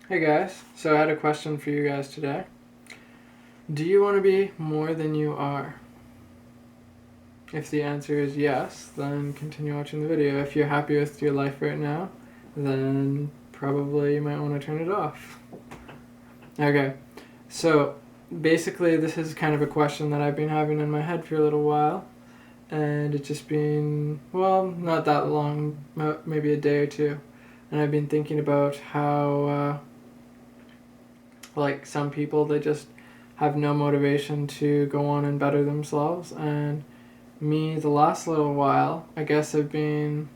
Hey guys, so I had a question for you guys today. Do you want to be more than you are? If the answer is yes, then continue watching the video. If you're happy with your life right now, then probably you might want to turn it off. Okay, so basically this is kind of a question that I've been having in my head for a little while. And it's just been, well, not that long, maybe a day or two. And I've been thinking about how, like, some people, they just have no motivation to go on and better themselves. And me, the last little while, I guess I've been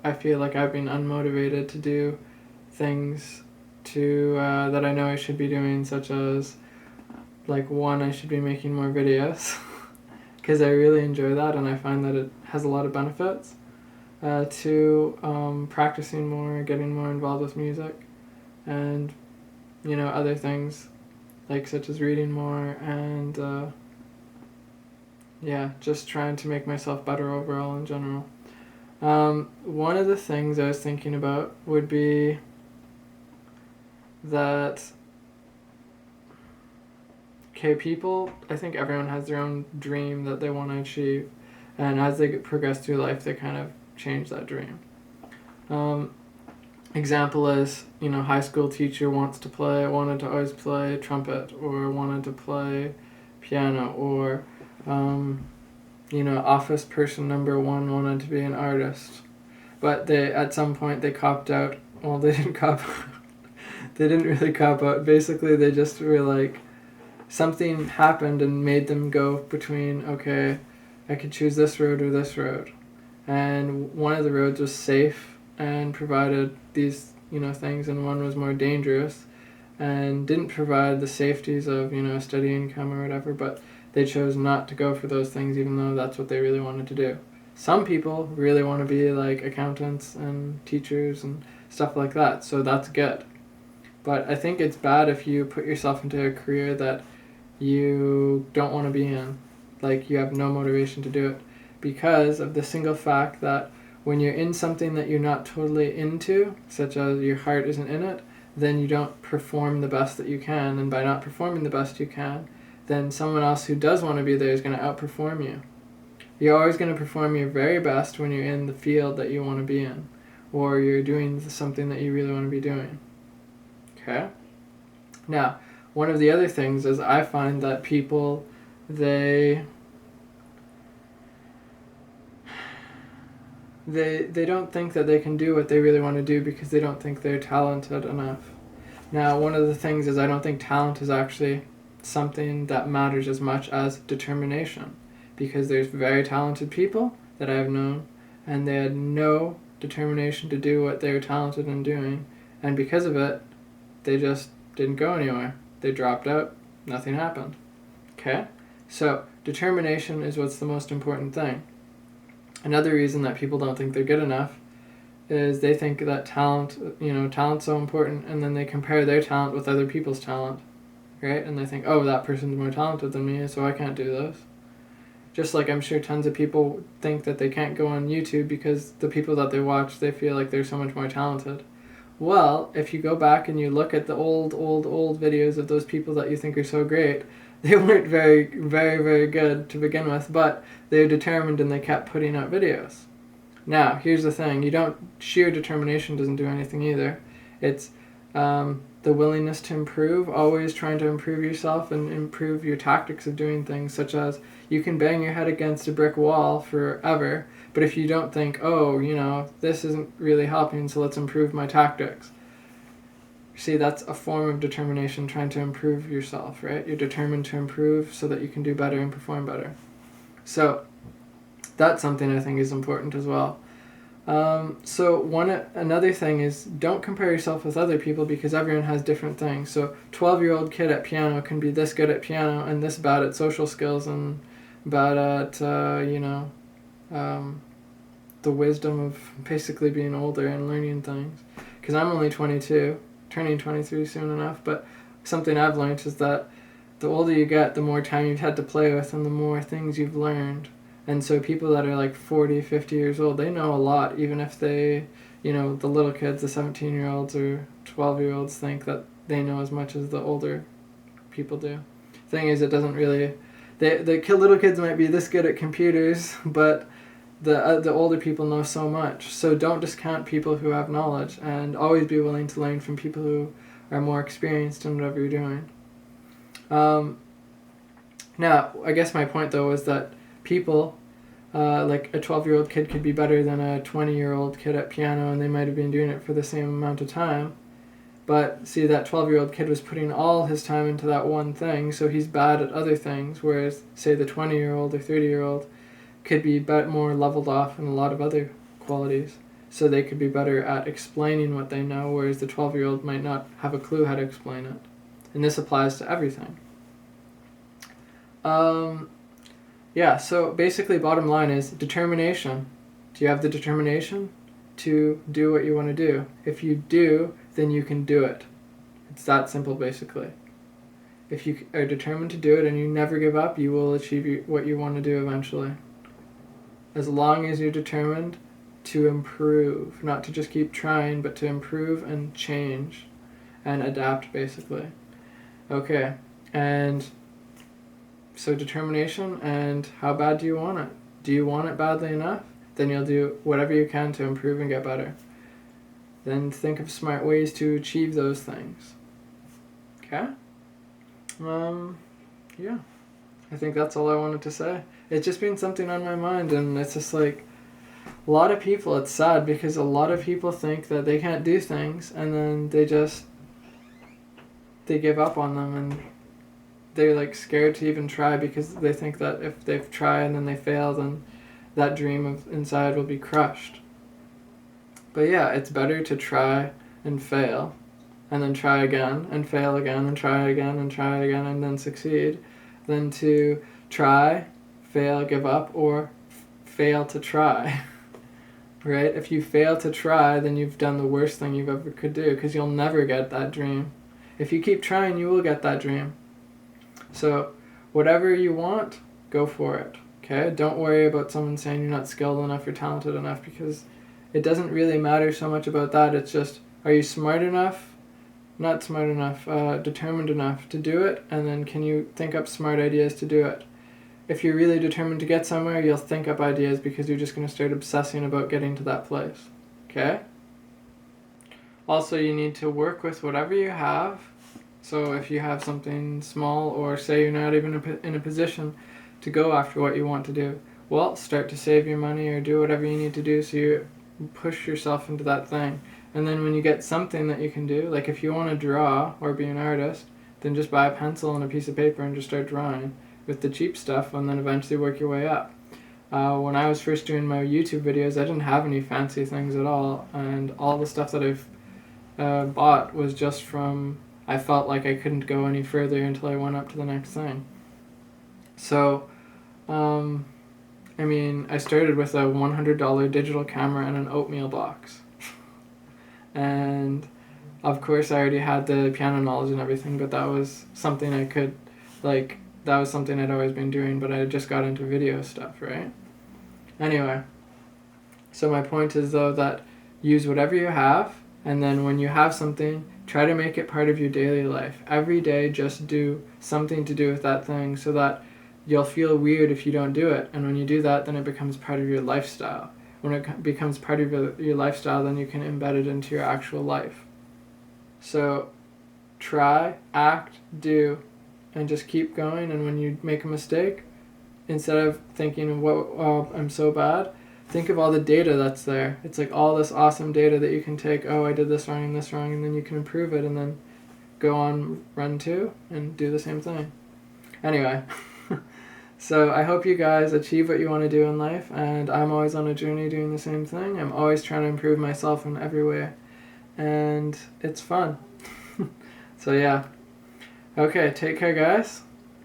I feel like I've been unmotivated to do things that I know I should be doing, such as, like, one, I should be making more videos. Because I really enjoy that and I find that it has a lot of benefits. Two, practicing more, getting more involved with music, and other things like such as reading more and just trying to make myself better overall in general. One of the things I was thinking about would be that people, I think everyone has their own dream that they want to achieve, and as they progress through life, they kind of change that dream. Example is, high school teacher wanted to always play trumpet, or wanted to play piano, or, office person number one wanted to be an artist. But at some point they copped out. Well, they didn't cop they didn't really cop out. Basically, they just were like, something happened and made them go between, okay, I could choose this road or this road. And one of the roads was safe and provided these, things, and one was more dangerous and didn't provide the safeties of, a steady income or whatever, but they chose not to go for those things even though that's what they really wanted to do. Some people really want to be like accountants and teachers and stuff like that, so that's good. But I think it's bad if you put yourself into a career that you don't want to be in, like you have no motivation to do it, because of the single fact that when you're in something that you're not totally into, such as your heart isn't in it, then you don't perform the best that you can, and by not performing the best you can, then someone else who does want to be there is going to outperform you. You're always going to perform your very best when you're in the field that you want to be in, or you're doing something that you really want to be doing. Okay? Now, one of the other things is I find that people, they don't think that they can do what they really want to do because they don't think they're talented enough. Now, one of the things is I don't think talent is actually something that matters as much as determination, because there's very talented people that I've known and they had no determination to do what they were talented in doing, and because of it, they just didn't go anywhere. They dropped out, nothing happened. Okay? So, determination is what's the most important thing. Another reason that people don't think they're good enough is they think that talent's so important, and then they compare their talent with other people's talent, right? And they think, oh, that person's more talented than me, so I can't do this. Just like I'm sure tons of people think that they can't go on YouTube because the people that they watch, they feel like they're so much more talented. Well, if you go back and you look at the old videos of those people that you think are so great, they weren't very, very, very good to begin with, but they were determined and they kept putting out videos. Now, here's the thing. Sheer determination doesn't do anything either. It's the willingness to improve, always trying to improve yourself and improve your tactics of doing things, such as you can bang your head against a brick wall forever, but if you don't think, this isn't really helping, so let's improve my tactics. See, that's a form of determination, trying to improve yourself, right? You're determined to improve so that you can do better and perform better. So that's something I think is important as well. Another thing is, don't compare yourself with other people because everyone has different things. So 12-year-old kid at piano can be this good at piano and this bad at social skills and bad at, the wisdom of basically being older and learning things. Because I'm only 22, turning 23 soon enough, but something I've learned is that the older you get, the more time you've had to play with and the more things you've learned. And so people that are like 40, 50 years old, they know a lot, even if they, the little kids, the 17-year-olds or 12-year-olds think that they know as much as the older people do. Thing is, it doesn't really... The little kids might be this good at computers, but the older people know so much. So don't discount people who have knowledge, and always be willing to learn from people who are more experienced in whatever you're doing. Now, I guess my point, though, is that people, like a 12-year-old kid could be better than a 20-year-old kid at piano, and they might have been doing it for the same amount of time. But see, that 12-year-old kid was putting all his time into that one thing, so he's bad at other things, whereas, say, the 20-year-old or 30-year-old could be more leveled off in a lot of other qualities. So they could be better at explaining what they know, whereas the 12-year-old might not have a clue how to explain it. And this applies to everything. Yeah, so basically bottom line is determination. Do you have the determination to do what you want to do? If you do, then you can do it. It's that simple, basically. If you are determined to do it and you never give up, you will achieve what you want to do eventually. As long as you're determined to improve, not to just keep trying, but to improve and change and adapt, basically. Okay, and so determination, and how bad do you want it? Do you want it badly enough? Then you'll do whatever you can to improve and get better. Then think of smart ways to achieve those things. Okay? Yeah. I think that's all I wanted to say. It's just been something on my mind, and it's just like, a lot of people, it's sad because a lot of people think that they can't do things, and then they give up on them, and they're like scared to even try because they think that if they try and then they fail, then that dream of inside will be crushed. But yeah, it's better to try and fail, and then try again, and fail again, and try again, and try again, and then succeed, than to try, fail, give up, or fail to try. Right? If you fail to try, then you've done the worst thing you've ever could do, because you'll never get that dream. If you keep trying, you will get that dream. So whatever you want, go for it. Okay? Don't worry about someone saying you're not skilled enough or talented enough, because it doesn't really matter so much about that. It's just, are you smart enough? Not smart enough, determined enough to do it, and then can you think up smart ideas to do it? If you're really determined to get somewhere, you'll think up ideas because you're just going to start obsessing about getting to that place. Okay? Also, you need to work with whatever you have. So if you have something small, or say you're not even in a position to go after what you want to do, well, start to save your money or do whatever you need to do so you push yourself into that thing. And then when you get something that you can do, like if you want to draw or be an artist, then just buy a pencil and a piece of paper and just start drawing with the cheap stuff, and then eventually work your way up. When I was first doing my YouTube videos, I didn't have any fancy things at all, and all the stuff that I've bought was just from, I felt like I couldn't go any further until I went up to the next thing. So, I started with a $100 digital camera and an oatmeal box. And of course I already had the piano knowledge and everything, but that was something that was something I'd always been doing, but I just got into video stuff, right? Anyway, so my point is, though, that use whatever you have, and then when you have something, try to make it part of your daily life. Every day, just do something to do with that thing, so that you'll feel weird if you don't do it, and when you do that, then it becomes part of your lifestyle. When it becomes part of your lifestyle, then you can embed it into your actual life. So try, act, do, and just keep going. And when you make a mistake, instead of thinking, oh, I'm so bad, think of all the data that's there. It's like all this awesome data that you can take. Oh, I did this wrong, and then you can improve it, and then go on run 2 and do the same thing. Anyway, so I hope you guys achieve what you want to do in life, and I'm always on a journey doing the same thing. I'm always trying to improve myself in every way, and it's fun. So yeah. Okay, take care, guys,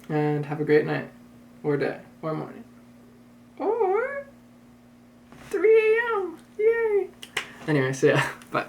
and have a great night, or day, or morning, or 3 a.m. Yay! Anyway, so yeah, bye.